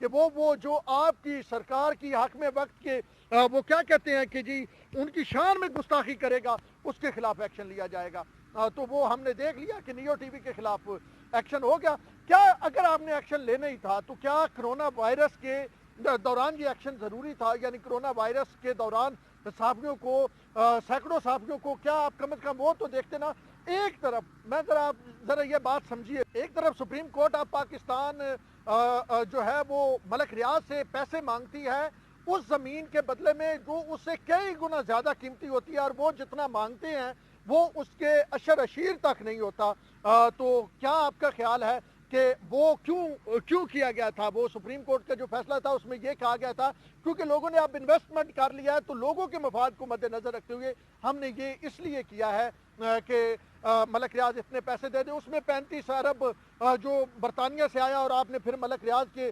کہ وہ جو آپ کی سرکار کی حق میں وقت کے وہ کیا کہتے ہیں کہ جی ان کی شان میں گستاخی کرے گا اس کے خلاف ایکشن لیا جائے گا. تو وہ ہم نے دیکھ لیا کہ نیو ٹی وی کے خلاف ایکشن ہو گیا. کیا اگر آپ نے ایکشن لینا ہی تھا تو کیا کرونا وائرس کے دوران یہ ایکشن ضروری تھا؟ یعنی کرونا وائرس کے دوران صحافیوں کو سینکڑوں صحافیوں کو کیا آپ کم از کم وہ تو دیکھتے نا. ایک طرف میں ذرا یہ بات سمجھیے, ایک طرف سپریم کورٹ آف پاکستان جو ہے وہ ملک ریاض سے پیسے مانگتی ہے اس زمین کے بدلے میں جو اس سے کئی گنا زیادہ قیمتی ہوتی ہے, اور وہ جتنا مانگتے ہیں وہ اس کے اشر اشیر تک نہیں ہوتا. تو کیا آپ کا خیال ہے کہ وہ کیوں کیا گیا تھا؟ وہ سپریم کورٹ کا جو فیصلہ تھا اس میں یہ کہا گیا تھا کیونکہ لوگوں نے اب انویسٹمنٹ کر لیا ہے تو لوگوں کے مفاد کو مد نظر رکھتے ہوئے ہم نے یہ اس لیے کیا ہے کہ ملک ریاض اتنے پیسے دے دے. اس میں 35 ارب جو برطانیہ سے آیا اور آپ نے پھر ملک ریاض کے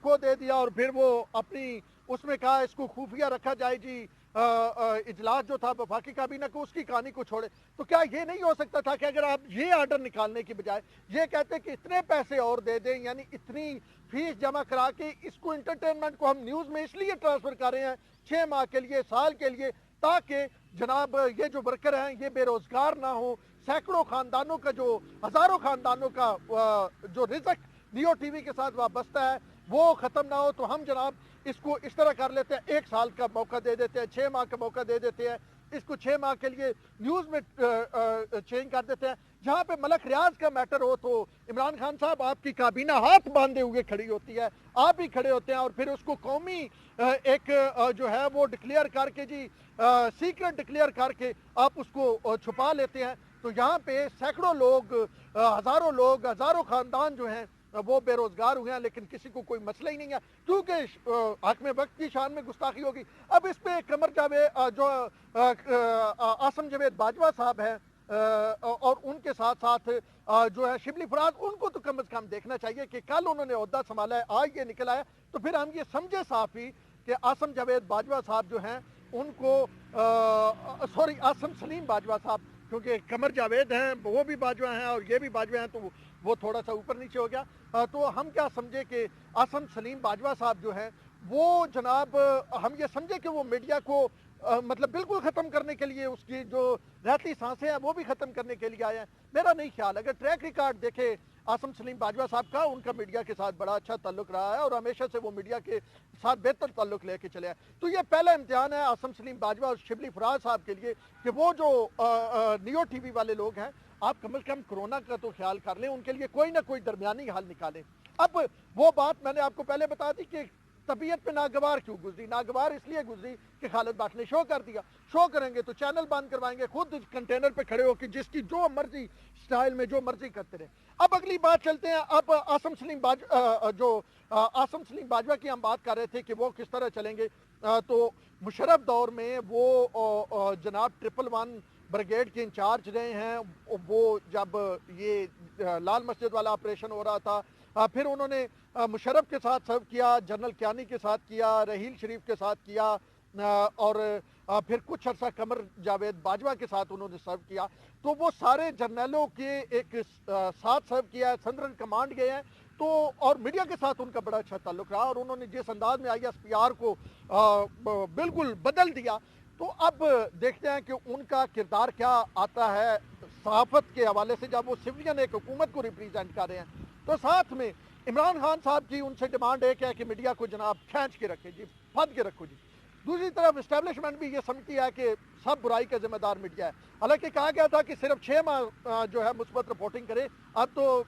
کو دے دیا, اور پھر وہ اپنی اس میں کہا اس کو خفیہ رکھا جائے جی. اجلاس جو تھا وفاقی کابینہ کو اس کی کہانی کو چھوڑے. تو کیا یہ نہیں ہو سکتا تھا کہ اگر آپ یہ آرڈر نکالنے کی بجائے یہ کہتے کہ اتنے پیسے اور دے دیں, یعنی اتنی فیس جمع کرا کے اس کو انٹرٹینمنٹ کو ہم نیوز میں اس لیے ٹرانسفر کر رہے ہیں 6 ماہ کے لیے, سال کے لیے, تاکہ جناب یہ جو ورکر ہیں یہ بے روزگار نہ ہو. سینکڑوں خاندانوں کا جو ہزاروں خاندانوں کا جو رزق نیو ٹی وی کے ساتھ وابستہ ہے وہ ختم نہ ہو. تو ہم جناب اس کو اس طرح کر لیتے ہیں, 1 سال کا موقع دے دیتے ہیں, 6 ماہ کا موقع دے دیتے ہیں, اس کو 6 ماہ کے لیے نیوز میں چینج کر دیتے ہیں. جہاں پہ ملک ریاض کا میٹر ہو تو عمران خان صاحب آپ کی کابینہ ہاتھ باندھے ہوئے کھڑی ہوتی ہے, آپ ہی کھڑے ہوتے ہیں, اور پھر اس کو قومی ایک جو ہے وہ ڈکلیئر کر کے جی سیکرٹ ڈکلیئر کر کے آپ اس کو چھپا لیتے ہیں. تو یہاں پہ سینکڑوں لوگ, ہزاروں لوگ, ہزاروں خاندان جو ہیں وہ بے روزگار ہوئے ہیں, لیکن کسی کو کوئی مسئلہ ہی نہیں ہے کیونکہ حق میں وقت کی شان میں گستاخی ہوگی. اب اس پہ قمر جاوید جو عاصم جاوید باجوہ صاحب ہیں اور ان کے ساتھ ساتھ جو ہے شبلی فراز, ان کو تو کم از کم دیکھنا چاہیے کہ کل انہوں نے عہدہ سنبھالا ہے, آج یہ نکل آیا, تو پھر ہم یہ سمجھے صافی کہ عاصم جاوید باجوہ صاحب جو ہیں ان کو عاصم سلیم باجوہ صاحب, کیونکہ قمر جاوید ہیں وہ بھی باجوہ ہیں اور یہ بھی باجوہ ہیں تو وہ تھوڑا سا اوپر نیچے ہو گیا. تو ہم کیا سمجھے کہ عاصم سلیم باجوہ صاحب جو ہیں وہ جناب ہم یہ سمجھے کہ وہ میڈیا کو مطلب بالکل ختم کرنے کے لیے, اس کی جو رہتی سانسیں ہیں وہ بھی ختم کرنے کے لیے آئے ہیں. میرا نہیں خیال. اگر ٹریک ریکارڈ دیکھے عاصم سلیم باجوہ صاحب کا, ان کا میڈیا کے ساتھ بڑا اچھا تعلق رہا ہے اور ہمیشہ سے وہ میڈیا کے ساتھ بہتر تعلق لے کے چلے ہیں. تو یہ پہلا امتحان ہے عاصم سلیم باجوہ اور شبلی فراز صاحب کے لیے کہ وہ جو نیو ٹی وی والے لوگ ہیں آپ کم از کم کرونا کا تو خیال کر لیں, ان کے لیے کوئی نہ کوئی درمیانی حل نکالیں. اب وہ بات میں نے آپ کو پہلے بتا دی کہ طبیعت پہ ناگوار کیوں گزری. ناگوار اس لیے گزری کہ خالد بٹ نے شو کر دیا. شو کریں گے تو چینل بند کروائیں گے, خود کنٹینر پہ کھڑے ہو کہ جس کی جو مرضی سٹائل میں جو مرضی کرتے رہے. اب اگلی بات چلتے ہیں. اب عاصم سلیم باجوہ کی ہم بات کر رہے تھے کہ وہ کس طرح چلیں گے. تو مشرف دور میں وہ جناب 111 بریگیڈ کے انچارج رہے ہیں. وہ جب یہ لال مسجد والا آپریشن ہو رہا تھا پھر انہوں نے مشرف کے ساتھ سرو کیا, جنرل کیانی کے ساتھ کیا, رحیل شریف کے ساتھ کیا, اور پھر کچھ عرصہ قمر جاوید باجوہ کے ساتھ انہوں نے سرو کیا. تو وہ سارے جرنیلوں کے ایک ساتھ سرو کیا ہے, سندرن کمانڈ گئے ہیں. تو اور میڈیا کے ساتھ ان کا بڑا اچھا تعلق رہا اور انہوں نے جس انداز میں ISPR کو بالکل بدل دیا. تو اب دیکھتے ہیں کہ ان کا کردار کیا آتا ہے صحافت کے حوالے سے جب وہ سویلین ایک حکومت کو ریپریزنٹ کر رہے ہیں. تو ساتھ میں عمران خان صاحب کی ان سے ڈیمانڈ ایک ہے کہ میڈیا کو جناب کھینچ کے رکھے جی, پھد کے رکھو جی. دوسری طرف اسٹیبلشمنٹ بھی یہ سمجھتی ہے کہ سب برائی کا ذمہ دار میڈیا ہے. حالانکہ کہا گیا تھا کہ صرف 6 ماہ جو ہے مثبت رپورٹنگ کرے, اب تو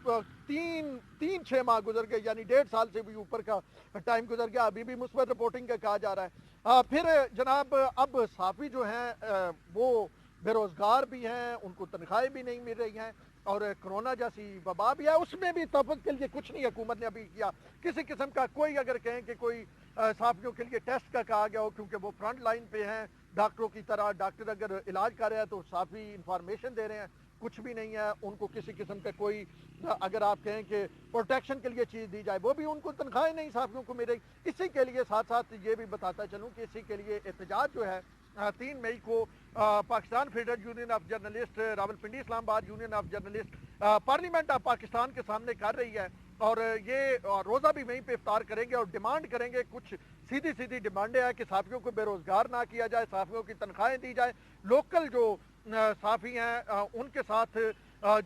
6 ماہ گزر گئے, یعنی 1.5 سال سے بھی اوپر کا ٹائم گزر گیا, ابھی بھی مثبت رپورٹنگ کا کہا جا رہا ہے. پھر جناب اب صحافی جو ہیں وہ بے روزگار بھی ہیں, ان کو تنخواہیں بھی نہیں مل رہی ہیں, اور کرونا جیسی وبا بھی ہے, اس میں بھی تحفظ کے لیے کچھ نہیں حکومت نے ابھی کیا کسی قسم کا. کوئی اگر کہیں کہ کوئی صحافیوں کے لیے ٹیسٹ کا کہا گیا ہو کیونکہ وہ فرنٹ لائن پہ ہیں ڈاکٹروں کی طرح, ڈاکٹر اگر علاج کر رہے ہیں تو صحافی انفارمیشن دے رہے ہیں, کچھ بھی نہیں ہے. ان کو کسی قسم کا کوئی اگر آپ کہیں کہ پروٹیکشن کے لیے چیز دی جائے وہ بھی ان کو تنخواہیں نہیں صحافیوں کو مل رہی. اسی کے لیے ساتھ ساتھ یہ بھی بتاتا چلوں کہ اسی کے لیے احتجاج جو ہے 3 مئی کو Pakistan federal union of journalist, Rawalpindi Islamabad union of journalist parliament of Pakistan کے سامنے کر رہی ہے. اور یہ روزہ بھی وہیں پہ افطار کریں گے اور ڈیمانڈ کریں گے. کچھ سیدھی سیدھی ڈیمانڈیں ہیں کہ صحافیوں کو بے روزگار نہ کیا جائے, صحافیوں کی تنخواہیں دی جائے, لوکل جو صحافی ہیں ان کے ساتھ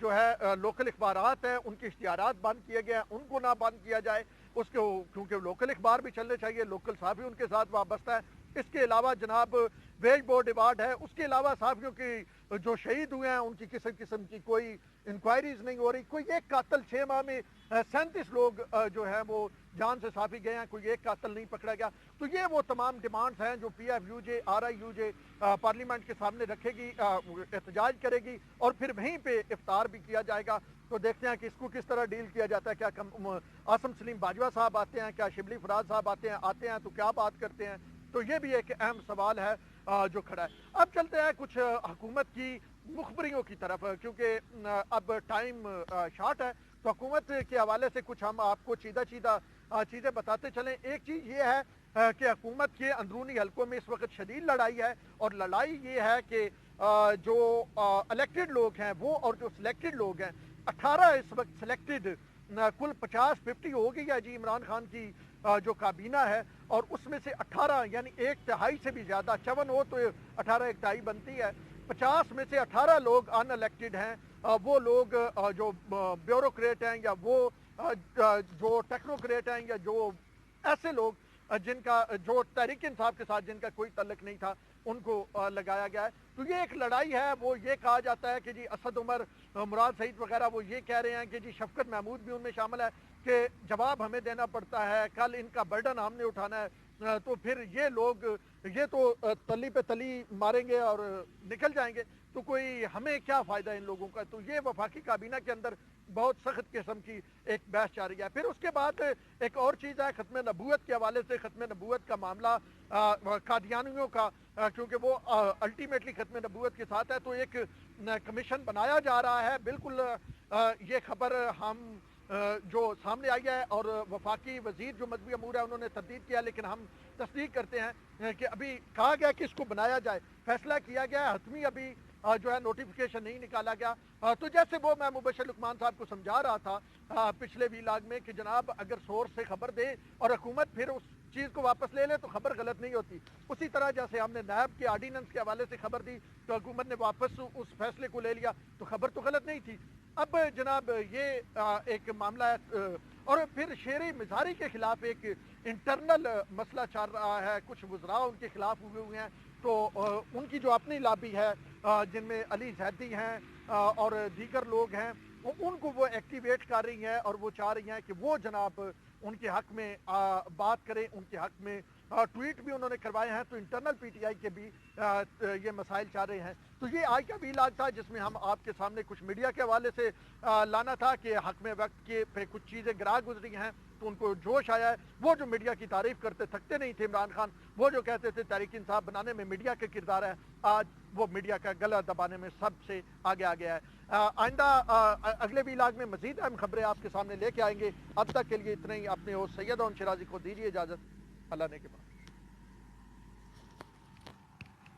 جو ہے لوکل اخبارات ہیں ان کے اشتہارات بند کیے گئے ہیں, ان کو نہ بند کیا جائے اس کو, کیونکہ لوکل اخبار بھی چلنے چاہیے, لوکل صحافی ان کے ساتھ وابستہ ہے. اس کے علاوہ جناب ویج بورڈ ایوارڈ ہے, اس کے علاوہ صحافیوں کی جو شہید ہوئے ہیں ان کی قسم کی کوئی انکوائریز نہیں ہو رہی. کوئی ایک قاتل 6 ماہ میں 37 لوگ جو ہیں وہ جان سے صحافی گئے ہیں, کوئی ایک قاتل نہیں پکڑا گیا. تو یہ وہ تمام ڈیمانڈز ہیں جو P if you J RIUJ parliament کے سامنے رکھے گی, احتجاج کرے گی اور پھر وہیں پہ افطار بھی کیا جائے گا. تو دیکھتے ہیں کہ اس کو کس طرح ڈیل کیا جاتا ہے. کیا عاصم سلیم باجوہ صاحب آتے ہیں, کیا شبلی فراز صاحب آتے ہیں تو کیا بات کرتے ہیں. تو یہ بھی ایک اہم سوال ہے جو کھڑا ہے. اب چلتے ہیں کچھ حکومت کی مخبریوں کی طرف, کیونکہ اب ٹائم شارٹ ہے, تو حکومت کے حوالے سے کچھ ہم آپ کو چیدہ چیزیں بتاتے چلیں. ایک چیز یہ ہے کہ حکومت کے اندرونی حلقوں میں اس وقت شدید لڑائی ہے, اور لڑائی یہ ہے کہ جو الیکٹڈ لوگ ہیں وہ اور جو سلیکٹڈ لوگ ہیں, 18 اس وقت سلیکٹڈ, کل 50-50 ہو گئی ہے جی عمران خان کی جو کابینہ ہے, اور اس میں سے 18 یعنی 1/3 سے بھی زیادہ, 54 ہو تو 18 1/2 بنتی ہے, 50 میں سے 18 لوگ ان الیکٹڈ ہیں. وہ لوگ جو بیوروکریٹ ہیں یا وہ جو ٹیکنوکریٹ ہیں یا جو ایسے لوگ جن کا جو تحریک انصاف کے ساتھ جن کا کوئی تعلق نہیں تھا ان کو لگایا گیا ہے. تو یہ ایک لڑائی ہے. وہ یہ کہا جاتا ہے کہ جی اسد عمر, مراد سعید وغیرہ وہ یہ کہہ رہے ہیں کہ جی شفقت محمود بھی ان میں شامل ہے کہ جواب ہمیں دینا پڑتا ہے, کل ان کا برڈن ہم نے اٹھانا ہے. تو پھر یہ لوگ یہ تو تلی پہ تلی ماریں گے اور نکل جائیں گے, تو کوئی ہمیں کیا فائدہ ان لوگوں کا. تو یہ وفاقی کابینہ کے اندر بہت سخت قسم کی ایک بحث جاری ہے. پھر اس کے بعد ایک اور چیز ہے ختم نبوت کے حوالے سے. ختم نبوت کا معاملہ قادیانیوں کا, کیونکہ وہ الٹیمیٹلی ختم نبوت کے ساتھ ہے, تو ایک کمیشن بنایا جا رہا ہے. بالکل یہ خبر ہم جو سامنے آئی ہے, اور وفاقی وزیر جو مذہبی امور ہے انہوں نے تردید کیا, لیکن ہم تصدیق کرتے ہیں کہ ابھی کہا گیا کہ اس کو بنایا جائے, فیصلہ کیا گیا ہے, حتمی ابھی جو ہے نوٹیفیکیشن نہیں نکالا گیا. تو جیسے وہ میں مبشر لقمان صاحب کو سمجھا رہا تھا پچھلے ویلاگ میں کہ جناب اگر سورس سے خبر دے اور حکومت پھر اس چیز کو واپس لے لے تو خبر غلط نہیں ہوتی. اسی طرح جیسے ہم نے نیب کے آرڈیننس کے حوالے سے خبر دی تو حکومت نے واپس اس فیصلے کو لے لیا, تو خبر تو غلط نہیں تھی. اب جناب یہ ایک معاملہ ہے, اور پھر شیر مزاری کے خلاف ایک انٹرنل مسئلہ چل رہا ہے. کچھ وزراء ان کے خلاف ہوئے ہیں, تو ان کی جو اپنی لابی ہے جن میں علی زیدی ہیں اور دیگر لوگ ہیں, ان کو وہ ایکٹیویٹ کر رہی ہیں اور وہ چاہ رہی ہیں کہ وہ جناب ان کے حق میں بات کریں, ان کے حق میں ٹویٹ بھی انہوں نے کروائے ہیں. تو انٹرنل PTI کے بھی یہ مسائل چاہ رہے ہیں. تو یہ آج کا ویلاگ تھا جس میں ہم آپ کے سامنے کچھ میڈیا کے حوالے سے لانا تھا کہ حق میں وقت کے پہ کچھ چیزیں گراہ گزری ہیں تو ان کو جوش آیا ہے. وہ جو میڈیا کی تعریف کرتے تھکتے نہیں تھے عمران خان, وہ جو کہتے تھے تحریک انصاف بنانے میں میڈیا کا کردار ہے, آج وہ میڈیا کا گلا دبانے میں سب سے آگے آ گیا ہے. آئندہ اگلے ویلاگ میں مزید اہم خبریں آپ کے سامنے لے کے آئیں گے. اب تک کے لیے اتنا ہی. اپنے ہوسٹ سید اون شرازی کو دیجیے اجازت. اللہ نے کے بعد.